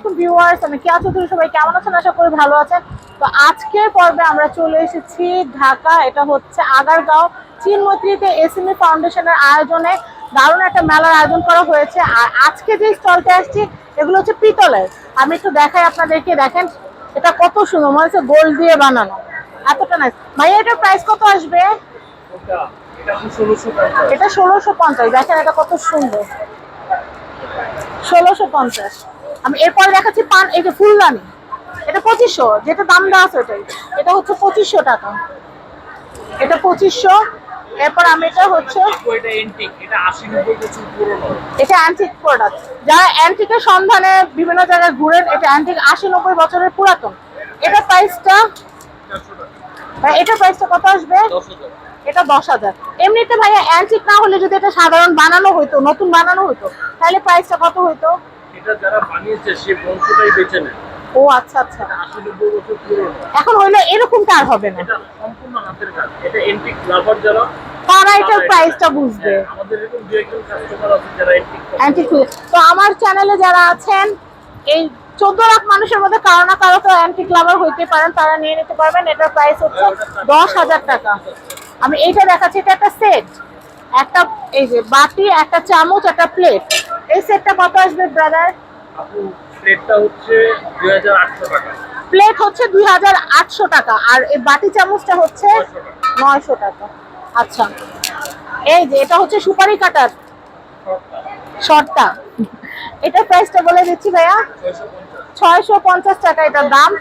আলাইকুম ভিউয়ার্স, আমি কেয়া চৌধুরী। সবাই কেমন আছেন? আশা করি ভালো আছেন। তো আজকের পর্বে আমরা চলে এসেছি ঢাকা। এটা হচ্ছে আগারগাঁও চিনমৈত্রীতে এসএমই ফাউন্ডেশনের আয়োজনে দারুণ একটা মেলার আয়োজন করা হয়েছে। আর আজকে যে স্টলটা আসছি এগুলো হচ্ছে পিতলের। আমি একটু দেখাই আপনাদেরকে, দেখেন এটা কত সুন্দর, মনে হচ্ছে গোল্ড দিয়ে বানানো, এতটা নাইস। ভাইয়া এটার প্রাইস কত আসবে? এটা 1650। দেখেন এটা কত সুন্দর, 1650। আমি এরপরে দেখাচ্ছি পান, এই যে ফুলদানি, এটা 2500, যেটা দাম দেওয়া আছে ওটাই। এটা হচ্ছে 2500 টাকা, এটা 2500। এরপর আমি এটা হচ্ছে এটা অ্যান্টিক প্রোডাক্ট। যারা অ্যান্টিকের সন্ধানে বিভিন্ন জায়গায় ঘুরেন, এটা অ্যান্টিক 80-90 বছরের পুরাতন। এটা প্রাইসটা, এটার প্রাইসটা কত আসবে? এটা 10,000। এমনিতে ভাইয়া অ্যান্টিক না হলে যদি এটা সাধারণ বানানো হইতো, নতুন বানানো হইতো, তাহলে প্রাইসটা কত হইতো? এটা যারা বানিয়েছে সে বংশটাই বেঁচে নেয়। ও আচ্ছা আচ্ছা। 80-90 বছর পুরনো। এখন হইলে এরকম কার হবে না, এটা সম্পূর্ণ হাতের কাজ। এটা এন্টিক লাভার যারা, তারা এটার প্রাইসটা বুঝবে। আমাদের এরকম দুই একজন কাস্টমার আছে যারা অ্যান্টিক। তো আমার চ্যানেলে যারা আছেন, এই 14 লাখ মানুষের মধ্যে কারো না কারো তো অ্যান্টিক লাভার হইতে পারেন, তারা নিয়ে নিতে পারবেন। এটার প্রাইস হচ্ছে 10,000 টাকা। আমি এইটা দেখাচ্ছি, এটা একটা সেট, একটা এই যে বাটি, একটা চামচ, একটা প্লেট। এই সেটটা কত আসবে ব্রাদার? আপু প্লেটটা হচ্ছে 2800 টাকা। প্লেট হচ্ছে 2800 টাকা, আর এই বাটি চামচটা হচ্ছে 900 টাকা। আচ্ছা, এই যে এটা হচ্ছে সুপারি কাটার শর্টটা, এটার প্রাইসটা বলে দিচ্ছি ভাইয়া, 650 টাকা এটার দাম।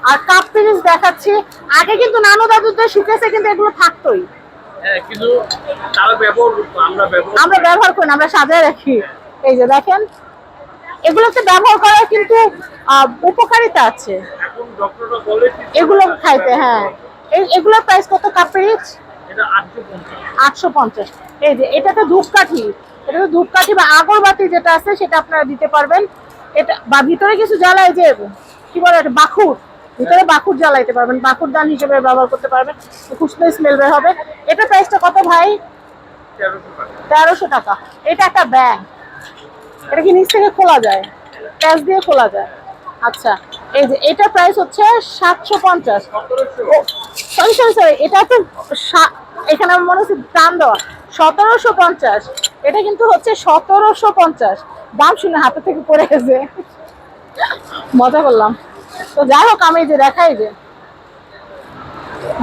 আর কাপ পিরিচ দেখাচ্ছি, আগে কিন্তু নানু দাদুদের সুকেসে কিন্তু এগুলো থাকতোই। হ্যাঁ, কিন্তু তারা ব্যবহার করতো, আমরা ব্যবহার করি না, আমরা সাজায় রাখি। এই যে দেখেন, এগুলোকে ব্যবহার করার কিন্তু উপকারিতা আছে। এখন ডক্টররা বলে এগুলো খাইতে। হ্যাঁ, এগুলোর প্রাইস কত কাপ পিরিচ? এটা 850। 850। এই যে এটাতে ধূপকাঠি, এটাতে ধূপকাঠি বা আগরবাতি যেটা আছে সেটা আপনারা দিতে পারবেন। এটা বা ভিতরে কিছু জ্বালায়, যে কি বলে এটা, বাকুর, ভিতরে বাকুর জ্বালাইতে পারবেন, বাকুর দান হিসেবে ব্যবহার করতে পারবেন, খুব স্মেল বের হবে। এটা প্রাইসটা কত ভাই? 1300 টাকা। এটা একটা ব্যাগ, এটা কি নিচ থেকে খোলা যায়? ক্যাশ দিয়ে খোলা যায়। আচ্ছা, এই যে এটা প্রাইস হচ্ছে 750। সরি সরি সরি, এটা তো এখানে আমার মনে হচ্ছে দাম দেওয়া 1750। এটা কিন্তু হচ্ছে 1750। দাম শুনে হাতে থেকে পড়ে গেছে, মজা করলাম। তো যাই হোক, আমি যে দেখাই, যে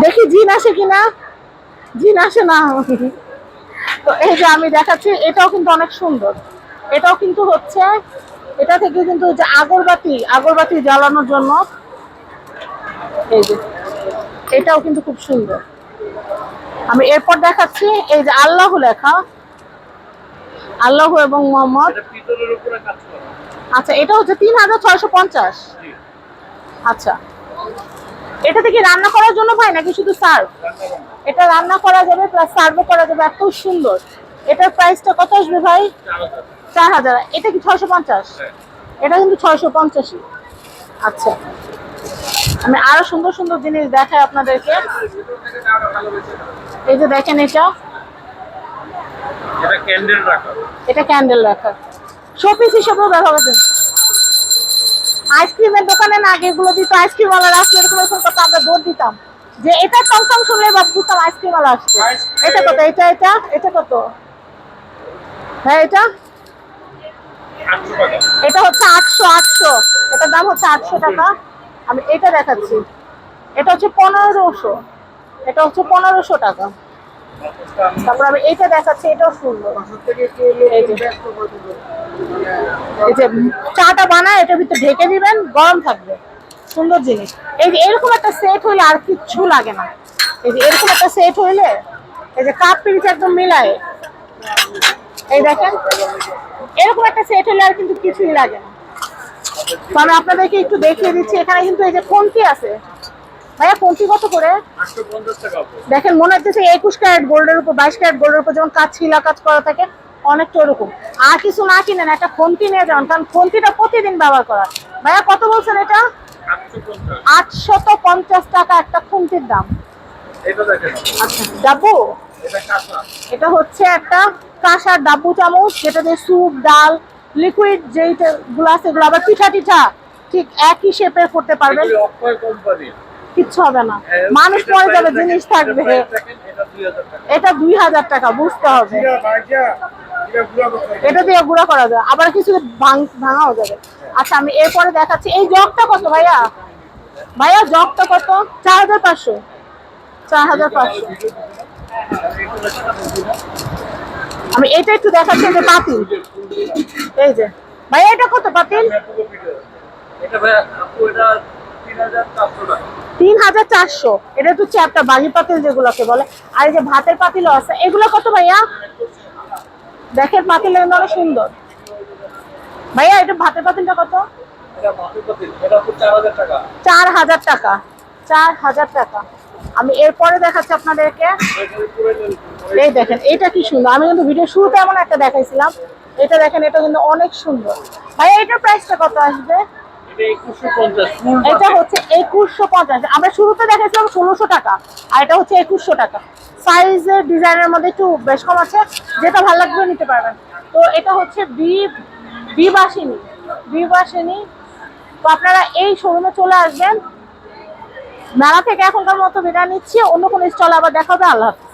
দেখি জিন আসে কিনা, জিন আসে না। তো এই যে আমি দেখাচ্ছি, এটাও কিন্তু অনেক সুন্দর। এটাও কিন্তু হচ্ছে, এটা থেকে কিন্তু যে আগরবাতি, আগরবাতি জ্বালানোর জন্য। এই যে এটাও কিন্তু খুব সুন্দর। আমি এরপর দেখাচ্ছি, এই যে আল্লাহ লেখা, আল্লাহ এবং মোহাম্মদ। এটা পিতলের উপরে কাজ করা। আচ্ছা, এটা হচ্ছে 3650। আচ্ছা, এটা থেকে রান্না করার জন্য ভাই নাকি শুধু সার্ভ? এটা রান্না করা যাবে প্লাস সার্ভও করা যাবে, এত সুন্দর। এটার প্রাইসটা কত আসবে ভাই? 4000। এটা কি 650? এটা কিন্তু 650। আচ্ছা, আমি আরো সুন্দর সুন্দর জিনিস দেখাই আপনাদেরকে। এই যে দেখেন, এটা ক্যান্ডেল রাখা, এটা ক্যান্ডেল রাখা, শোপিস হিসেবেও ব্যবহার করতে। আইসক্রিমের দোকানে না আগে এগুলো দিত, আইসক্রিম ওয়ালা আসলে এরকম কত আমরা দৌড় দিতাম, যে এটা টং শুনলে বা বুঝতাম আইসক্রিম ওয়ালা আসছে। এটা কত? এটা এটা এটা কত? হ্যাঁ, এটা এটা হচ্ছে 800। এটার দাম হচ্ছে 800 টাকা। আমি এটা দেখাচ্ছি, এটা হচ্ছে 1500। এটা হচ্ছে 1500 টাকা। তারপর আমি এইটা দেখাচ্ছি, এটাও সুন্দর। এই যে চাটা বানায়, এটার ভিতরে ঢেকে দিবেন, গরম থাকবে, সুন্দর জিনিস। এই যে এরকম একটা সেট হইলে আর কিচ্ছু লাগে না। এই যে এরকম একটা সেট হইলে, এই যে কাপ পিরিচ একদম মিলায়, এই দেখেন এরকম একটা সেট হলে আর কিন্তু কিছুই লাগে না। তো আমি আপনাদেরকে একটু দেখিয়ে দিচ্ছি, এখানে কিন্তু এই যে ফোনটি আছে। ভাইয়া ফোনটি কত করে? 850 টাকা। দেখেন, মনে হচ্ছে 21 ক্যারেট গোল্ডের উপর, 22 ক্যারেট গোল্ডের উপর যেমন কাজ ছিলা কাজ করা থাকে, অনেকটা ওরকম। আর কিছু না কিনেন, একটা ফোনটি নিয়ে যান, কারণ ফোনটিটা প্রতিদিন ব্যবহার করা। ভাইয়া কত বলছেন এটা? 850 টাকা একটা ফোনটির দাম। এটা দেখেন। আচ্ছা, ডাব্বু, এটা কাঁচা। এটা হচ্ছে একটা কাঁসার ডাব্বু চামচ, যেটা দিয়ে স্যুপ, ডাল, লিকুইড যেগুলো আছে, এগুলো আবার পিঠা টিঠা ঠিক একই শেপের করতে পারবেন, এগুলি অক্ষয় কোম্পানি। কিচ্ছু হবে না, মানুষ পরে যাবে, জিনিস থাকবে। এটা 2000 টাকা। এটা 2000 টাকা, বুঝতে হবে। এটা দিয়ে গুঁড়া করা যায়, আবার কিছু ভাঙাও যাবে। আচ্ছা আমি এরপরে দেখাচ্ছি, এই জগটা কত ভাইয়া? ভাইয়া জগটা কত? 4500। 4500। আমি এটা একটু দেখাচ্ছি, এই যে পাতিল, এই যে ভাইয়া এটা কত পাতিল? এটা ভাই আপু এটা 3400 টাকা। 3400। এটা তো চ্যাপটা বালি পাতিল যেগুলোকে বলে। আর এই যে ভাতের পাতিলও আছে, এগুলো কত ভাইয়া? দেখেন পাতিল অনেক সুন্দর। ভাইয়া এটা ভাতের পাতিলটা কত? এটা মাটির পাতিল, এটা হচ্ছে 4000 টাকা। 4000 টাকা। 4000 টাকা। আমি এরপরে দেখাচ্ছি আপনাদেরকে, এই দেখেন এটা কি সুন্দর। আমি কিন্তু ভিডিও শুরুতে এমন একটা দেখাইছিলাম, এটা দেখেন, এটা কিন্তু অনেক সুন্দর। ভাইয়া এটার প্রাইসটা কত আসবে? এটা 2150 ফুল এটা হচ্ছে 2150। আমরা শুরুতে দেখাইছিলাম 1600 টাকা, আর এটা হচ্ছে 2100 টাকা। সাইজের ডিজাইনের মধ্যে একটু বেশ কম আছে, যেটা ভালো লাগবে নিতে পারবেন। তো এটা হচ্ছে বিবাসিনী। বিবাসিনী। তো আপনারা এই শোরুমে চলে আসবেন। মেলা থেকে এখনকার মতো বিদায় নিচ্ছি, অন্য কোনো স্টলে আবার দেখা হবে। আল্লাহ হাফেজ।